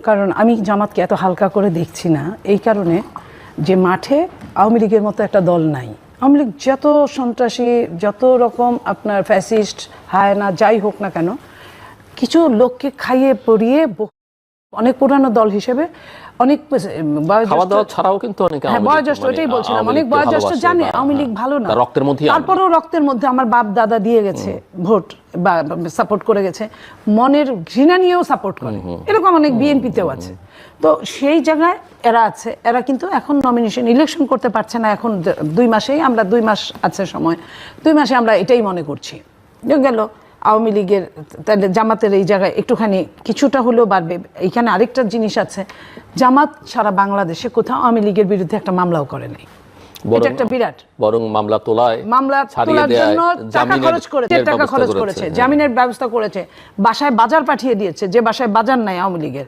কারণ আমি জামাতকে এত হালকা করে দেখছি না এই কারণে যে মাঠে আওয়ামী লীগের মতো একটা দল নাই। আওয়ামী লীগ যত সন্ত্রাসী, যত রকম আপনার ফ্যাসিস্ট, হায়না যাই হোক না কেন, কিছু লোককে খাইয়ে পরিয়ে অনেক পুরানো দল হিসেবে অনেক ছাড়াও কিন্তু বয়োজ্যেষ্ঠ, ওইটাই বলছিলাম, অনেক বয়োজ্যেষ্ঠ জানে আওয়ামী লীগ ভালো না, তারপরেও রক্তের মধ্যে আমার বাপ দাদা দিয়ে গেছে ভোট বা সাপোর্ট করে গেছে, মনের ঘৃণা নিয়েও সাপোর্ট করে, এরকম অনেক বিএনপিতেও আছে। তো সেই জায়গায় এরা আছে, এরা কিন্তু এখন নমিনেশন ইলেকশন করতে পারছে না। এখন 2 মাসেই আমরা 2 মাস আছে সময়, 2 মাসে আমরা এটাই মনে করছি গেল আওয়ামী লীগের, তাহলে জামাতের এই জায়গায় একটুখানি কিছুটা হলেও বাড়বে। এইখানে আরেকটা জিনিস আছে, জামাত সারা বাংলাদেশে কোথাও আওয়ামী লীগের বিরুদ্ধে একটা মামলাও করে নাই। এটা একটা বিরাট, বরং মামলা তোলার জন্য টাকা খরচ করেছে, জামিনের ব্যবস্থা করেছে, বাসায় বাজার পাঠিয়ে দিয়েছে, যে বাসায় বাজার নাই আওয়ামী লীগের,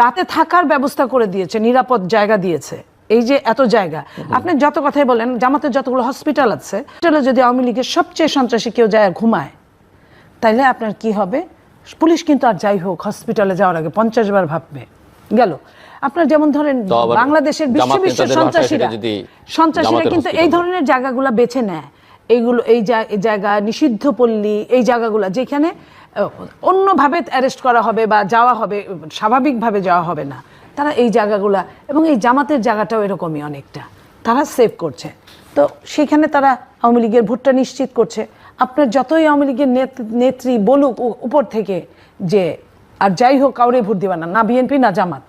রাতে থাকার ব্যবস্থা করে দিয়েছে, নিরাপদ জায়গা দিয়েছে। এই যে এত জায়গা, আপনি যত কথাই বলেন, জামাতের যতগুলো হসপিটাল আছে, যদি আওয়ামী লীগের সবচেয়ে সন্ত্রাসী কেউ যায় ঘুমায়, তাইলে আপনার কি হবে? পুলিশ কিন্তু আর যাই হোক হসপিটালে যাওয়ার আগে 50 বার ভাববে। গেল আপনার যেমন ধরেন বাংলাদেশের বিশ্ব সন্ত্রাসীরা কিন্তু এই ধরনের জায়গাগুলো বেছে নেয়, এইগুলো এই জায়গা নিষিদ্ধ পল্লী, এই জায়গাগুলো যেখানে অন্যভাবে অ্যারেস্ট করা হবে বা যাওয়া হবে, স্বাভাবিকভাবে যাওয়া হবে না, তারা এই জায়গাগুলা, এবং এই জামাতের জায়গাটাও এরকমই অনেকটা তারা সেভ করছে। তো সেখানে তারা আওয়ামী লীগের ভোটটা নিশ্চিত করছে। আপনার যতই আওয়ামী লীগের নেত্রী বলুক উপর থেকে যে আর যাই হোক কাউরে ভোট দিবা না, না বিএনপি না জামাত,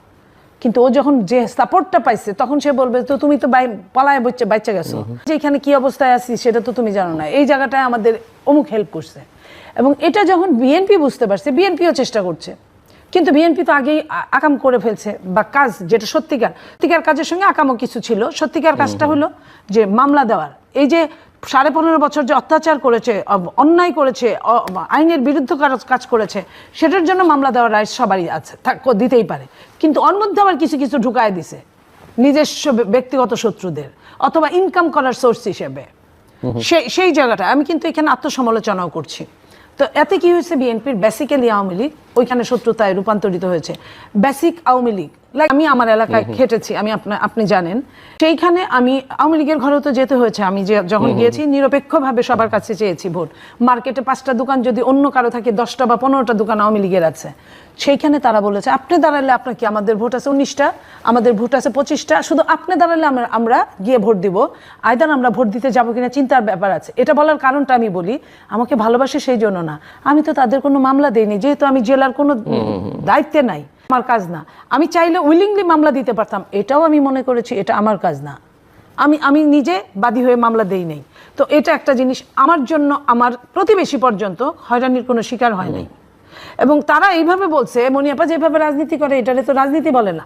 কিন্তু ও যখন যে সাপোর্টটা পাইছে তখন সে বলবে তো তুমি তো পালায় বাচ্চা গেছো, যে এখানে কি অবস্থায় আছি সেটা তো তুমি জানো না, এই জায়গাটায় আমাদের অমুক হেল্প করছে। এবং এটা যখন বিএনপি বুঝতে পারছে, বিএনপিও চেষ্টা করছে, কিন্তু বিএনপি তো আগেই আকাম করে ফেলছে, বা কাজ যেটা সত্যিকার কাজের সঙ্গে আকামও কিছু ছিল। সত্যিকার কাজটা হলো যে মামলা দেওয়ার, এই যে 15.5 বছর যে অত্যাচার করেছে, অন্যায় করেছে, আইনের বিরুদ্ধে কাজ করেছে, সেটার জন্য মামলা দেওয়ার রাইট সবারই আছে, দিতেই পারে। কিন্তু ওর মধ্যে আবার কিছু কিছু ঢুকায় দিছে নিজস্ব ব্যক্তিগত শত্রুদের, অথবা ইনকাম করার সোর্স হিসেবে। সেই জায়গাটা আমি কিন্তু এখানে আত্মসমালোচনাও করছি। তো এতে কি হয়েছে, বিএনপির বেসিক্যালি আওয়ামী লীগ ওইখানে শত্রুতায় রূপান্তরিত হয়েছে। বেসিক আওয়ামী লীগ, আমি আমার এলাকায় খেটেছি, আমি আপনি জানেন, সেইখানে আমি আওয়ামী লীগের ঘরেও তো যেতে হয়েছে। আমি যখন গিয়েছি নিরপেক্ষভাবে সবার কাছে চেয়েছি ভোট। মার্কেটে 5টা দোকান যদি অন্য কারো থাকে, 10টা বা 15টা দোকান আওয়ামী লীগের আছে, সেইখানে তারা বলেছে আপনি দাঁড়ালে আপনার কি, আমাদের ভোট আছে 19টা, আমাদের ভোট আছে 25টা, শুধু আপনি দাঁড়ালে আমরা গিয়ে ভোট দিব, আইদার আমরা ভোট দিতে যাবো কিনা চিন্তার ব্যাপার আছে। এটা বলার কারণটা আমি বলি, আমাকে ভালোবাসে সেই জন্য না, আমি তো তাদের কোনো মামলা দেইনি, যেহেতু আমি জেলার কোনো দায়িত্বে নাই, আমার কাজ না। আমি চাইলে উইলিংলি মামলা দিতে পারতাম, এটাও আমি মনে করেছি এটা আমার কাজ না, আমি নিজে বাদী হয়ে মামলা দেই নাই। তো এটা একটা জিনিস, আমার জন্য আমার প্রতিবেশী পর্যন্ত হয়রানির কোনো শিকার হয় নাই। এবং তারা এইভাবে বলছে, মনিয়াপা যেভাবে রাজনীতি করে এটারে তো রাজনীতি বলে না।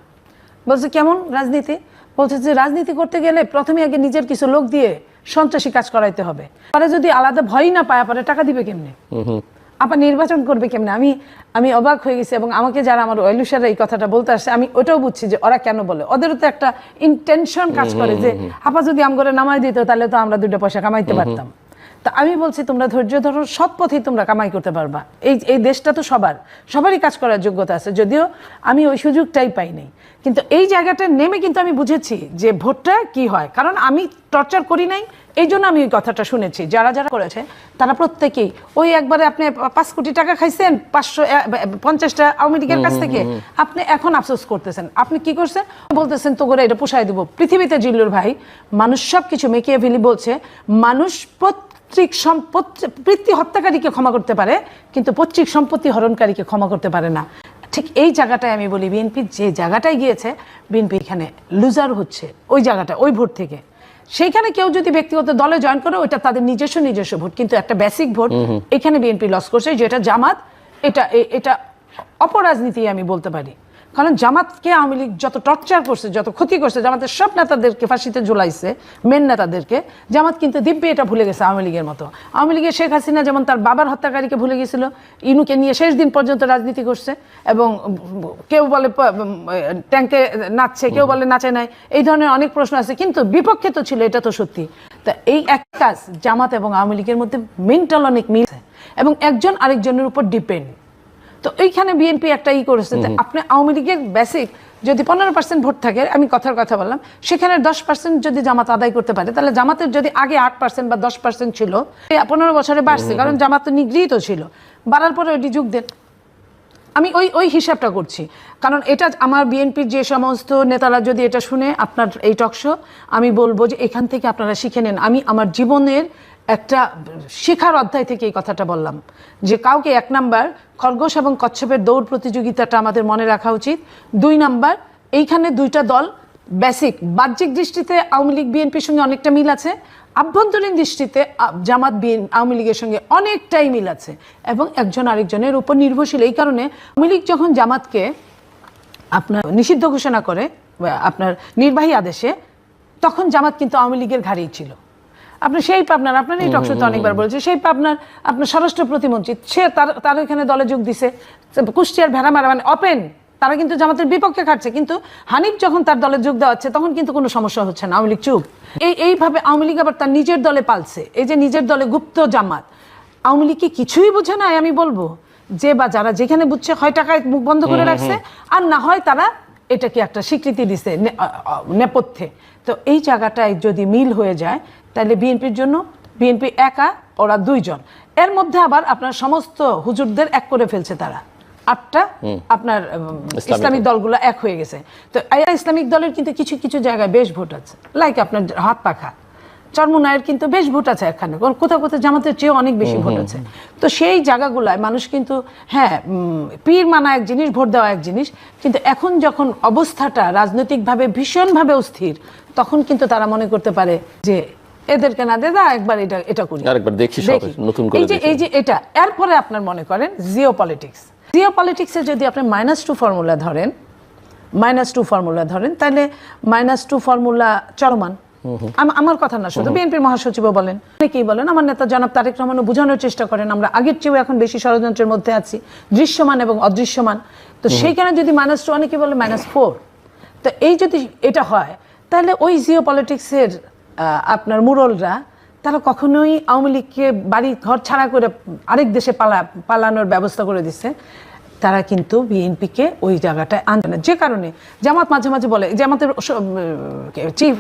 বলছে কেমন রাজনীতি? বলছে যে রাজনীতি করতে গেলে প্রথমে আগে নিজের কিছু লোক দিয়ে সন্ত্রাসী কাজ করাইতে হবে, তারা যদি আলাদা ভয় না পায়, পরে টাকা দিবে কেমনে, আবার নির্বাচন করবে কেমনে? আমি অবাক হয়ে গেছি। এবং আমাকে যারা আমার ওয়েলুসারা এই কথাটা বলতে আসছে, আমি ওটাও বুঝছি যে ওরা কেন বলে, ওদেরও তো একটা ইন্টেনশন কাজ করে যে আপা যদি আমগরে নামাই দিত তাহলে তো আমরা 2টা পয়সা কামাইতে পারতাম। তা আমি বলছি তোমরা ধৈর্য ধরো, সৎ পথেই তোমরা কামাই করতে পারবা। এই দেশটা তো সবারই কাজ করার যোগ্যতা আছে, যদিও আমি ওই সুযোগটাই পাই নাই। কিন্তু এই জায়গাটা নেমে কিন্তু আমি বুঝেছি যে ভোটটা কি হয়, কারণ আমি টর্চার করি নাই, এই জন্য আমি ওই কথাটা শুনেছি। যারা করেছে তারা প্রত্যেকেই ওই একবারে আপনি 5 কোটি টাকা খাইছেন 550টা আওয়ামী লীগের কাছ থেকে, আপনি এখন আফসোস করতেছেন। আপনি কি করছেন? বলতেছেন তো করে এটা পোষায় দিব। পৃথিবীতে জিল্লুর ভাই, মানুষ সব কিছু মেকিয়াভেলি বলছে, মানুষ প্রীতি হত্যাকারীকে ক্ষমা করতে পারে, কিন্তু পৈতৃক সম্পত্তি হরণকারীকে ক্ষমা করতে পারে না। ঠিক এই জায়গাটায় আমি বলি, বিএনপি যে জায়গাটায় গিয়েছে, বিএনপি এখানে লুজার হচ্ছে ওই জায়গাটা, ওই ভোট থেকে। সেইখানে কেউ যদি ব্যক্তিগত দলে জয়েন করে, ওইটা তাদের নিজস্ব ভোট, কিন্তু একটা বেসিক ভোট এখানে বিএনপি লস করছে, যেটা জামাত, এটা অপরাজনীতি আমি বলতে পারি। কারণ জামাতকে আওয়ামী লীগ যত টর্চার করছে, যত ক্ষতি করছে, জামাতের সব নেতাদেরকে ফাঁসিতে ঝুলাইছে, মেন নেতাদেরকে, জামাত কিন্তু দিব্যে এটা ভুলে গেছে আওয়ামী লীগের মতো। আওয়ামী লীগের শেখ হাসিনা যেমন তার বাবার হত্যাকারীকে ভুলে গেছিল, ইনুকে নিয়ে শেষ দিন পর্যন্ত রাজনীতি করছে, এবং কেউ বলে ট্যাঙ্কে নাচছে, কেউ বলে নাচে নাই, এই ধরনের অনেক প্রশ্ন আছে, কিন্তু বিপক্ষে তো ছিল, এটা তো সত্যি। তা এই এক কাজ জামাত এবং আওয়ামী লীগের মধ্যে মেন্টাল অনেক মিল আছে, এবং একজন আরেকজনের উপর ডিপেন্ড। তো তো এইখানে বিএনপি একটা করেছে যে আপনি আওয়ামী লীগের বেসিক যদি 15% ভোট থাকে, আমি কথার কথা বললাম, সেখানে 10% যদি জামাত আদায় করতে পারে, তাহলে জামাতের যদি আগে 8% বা 10% ছিল, 15 বছরে বাড়ছে, কারণ জামাত তো নিগৃহীত ছিল, বাড়ার পরে ওইটি যোগ দেন। আমি ওই হিসাবটা করছি, কারণ এটা আমার বিএনপির যে সমস্ত নেতারা যদি এটা শুনে আপনার এই টকশো, আমি বলবো যে এখান থেকে আপনারা শিখে নেন। আমি আমার জীবনের একটা শেখার অধ্যায় থেকে এই কথাটা বললাম যে কাউকে 1 নাম্বার খরগোশ এবং কচ্ছপের দৌড় প্রতিযোগিতাটা আমাদের মনে রাখা উচিত। 2 নাম্বার, এইখানে দুইটা দল বেসিক বাহ্যিক দৃষ্টিতে আওয়ামী লীগ বিএনপির সঙ্গে অনেকটা মিল আছে, আভ্যন্তরীণ দৃষ্টিতে জামাত আওয়ামী লীগের সঙ্গে অনেকটাই মিল আছে, এবং একজন আরেকজনের উপর নির্ভরশীল। এই কারণে আওয়ামী লীগ যখন জামাতকে আপনার নিষিদ্ধ ঘোষণা করে আপনার নির্বাহী আদেশে, তখন জামাত কিন্তু আওয়ামী লীগের ঘাড়েই ছিল। আপনি সেই পাবনার, আপনার এই টকশোতে অনেকবার বলেছে, সেই পাবনার আপনার স্বরাষ্ট্র প্রতিমন্ত্রী, সে তার এখানে দলে যোগ দিছে। কুষ্টিয়ার ভেড়ামারা মানে অপেন, তারা কিন্তু জামাতের বিপক্ষে খাটছে, কিন্তু হানিফ যখন তার দলে যোগ দেওয়া হচ্ছে তখন কিন্তু কোনো সমস্যা হচ্ছে না, আওয়ামী লীগ চুপ। এইভাবে আওয়ামী লীগ আবার তার নিজের দলে পালছে। এই যে নিজের দলে গুপ্ত জামাত, আওয়ামী লীগ কি কিছুই বোঝে নাই? আমি বলবো যে বা যারা যেখানে বুঝছে, হয় টাকায় মুখ বন্ধ করে রাখছে, আর না হয় তারা এটাকে একটা স্বীকৃতি দিছে নেপথ্যে। তো এই জায়গাটায় যদি মিল হয়ে যায়, তাহলে বিএনপির জন্য, বিএনপি একা, ওরা 2 জন, এর মধ্যে আবার আপনার সমস্ত হুজুরদের এক করে ফেলছে তারা, 8টা আপনার ইসলামিক দলগুলো এক হয়ে গেছে। তো ইসলামিক দলের কিন্তু কিছু কিছু জায়গায় বেশ ভোট আছে, লাইক আপনার হাত পাখা চরমুনায়ের কিন্তু বেশ ভোট আছে এখানে, কোথাও কোথাও জামাতের চেয়ে অনেক বেশি ভোট আছে। তো সেই জায়গাগুলায় মানুষ কিন্তু, হ্যাঁ, পীর মানা এক জিনিস, ভোট দেওয়া এক জিনিস, কিন্তু এখন যখন অবস্থাটা রাজনৈতিকভাবে ভীষণভাবে অস্থির, তখন কিন্তু তারা মনে করতে পারে যে এদেরকে না দেদা একবার এটা করি, আরেকবার দেখি নতুন করে। এই যে এটা, এরপরে আপনার মনে করেন জিও পলিটিক্সে যদি আপনি -2 ফর্মুলা ধরেন, তাহলে -2 ফর্মুলা চলমান। আমার কথা না, শুধু বিএনপির মহাসচিবও বলেন, অনেকেই বলেন, আমার নেতা জনাব তারেক রহমানও বোঝানোর চেষ্টা করেন, আমরা আগের চেয়েও এখন বেশি ষড়যন্ত্রের মধ্যে আছি, দৃশ্যমান এবং অদৃশ্যমান। তো সেইখানে যদি -2, অনেকে বলে -4, তো এই যদি এটা হয়, তাহলে ওই জিও পলিটিক্সের আপনার মুরলরা তারা কখনোই আওয়ামী লীগকে বাড়ি ঘর ছাড়া করে আরেক দেশে পালানোর ব্যবস্থা করে দিচ্ছে। তারা কিন্তু বিএনপিকে ওই জায়গাটায় আনবে না। যে কারণে জামাত মাঝে মাঝে বলে, জামাতের চিফ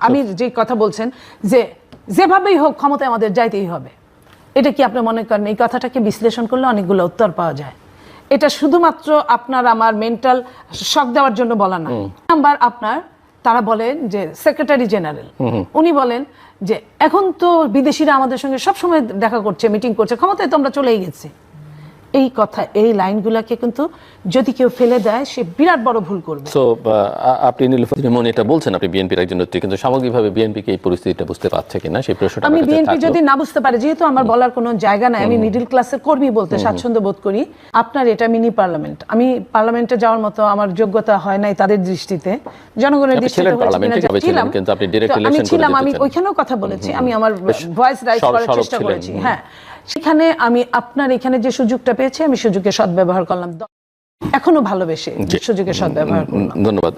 আমির যে কথা বলছেন যে যেভাবেই হোক ক্ষমতায় আমাদের যাইতেই হবে, এটা কি আপনি মনে করেন এই কথাটাকে বিশ্লেষণ করলে অনেকগুলো উত্তর পাওয়া যায়? এটা শুধুমাত্র আপনার আমার মেন্টাল শক দেওয়ার জন্য বলা না। নাম্বার আপনার, তারা বলেন যে সেক্রেটারি জেনারেল, উনি বলেন যে এখন তো বিদেশিরা আমাদের সঙ্গে সবসময় দেখা করছে, মিটিং করছে, ক্ষমতায় তো আমরা চলেই গেছি। এই কথা, এই লাইনগুলোকে কিন্তু যদি কেউ ফেলে দেয়, সে বিরাট বড় ভুল করবে। সো আপনি নীলুফার মনে এটা বলছেন, আপনি বিএনপির একজন নেত্রী, কিন্তু সামগ্রিকভাবে বিএনপি কি এই পরিস্থিতিটা বুঝতে পারছে কিনা, সেই প্রশ্নটা আমি বিএনপি যদি না বুঝতে পারে, যেহেতু আমার বলার কোনো জায়গা নাই, আমি মিডল ক্লাসের কর্মী বলতে স্বাচ্ছন্দ্য বোধ করি। আপনার এটা মিনি পার্লামেন্ট, আমি পার্লামেন্টে যাওয়ার মতো আমার যোগ্যতা হয় নাই তাদের দৃষ্টিতে, জনগণের দৃষ্টিতে আমি ছিলাম, আমি ওইখানেও কথা বলেছি, আমি আমার ভয়েস রাইজ করার চেষ্টা করেছি। হ্যাঁ, সেখানে আমি আপনার এখানে যে সুযোগটা পেয়েছি, আমি সুযোগের সদ্ব্যবহার করলাম, এখনো ভালোবেসে সুযোগের সদ্ব্যবহার করলাম। ধন্যবাদ।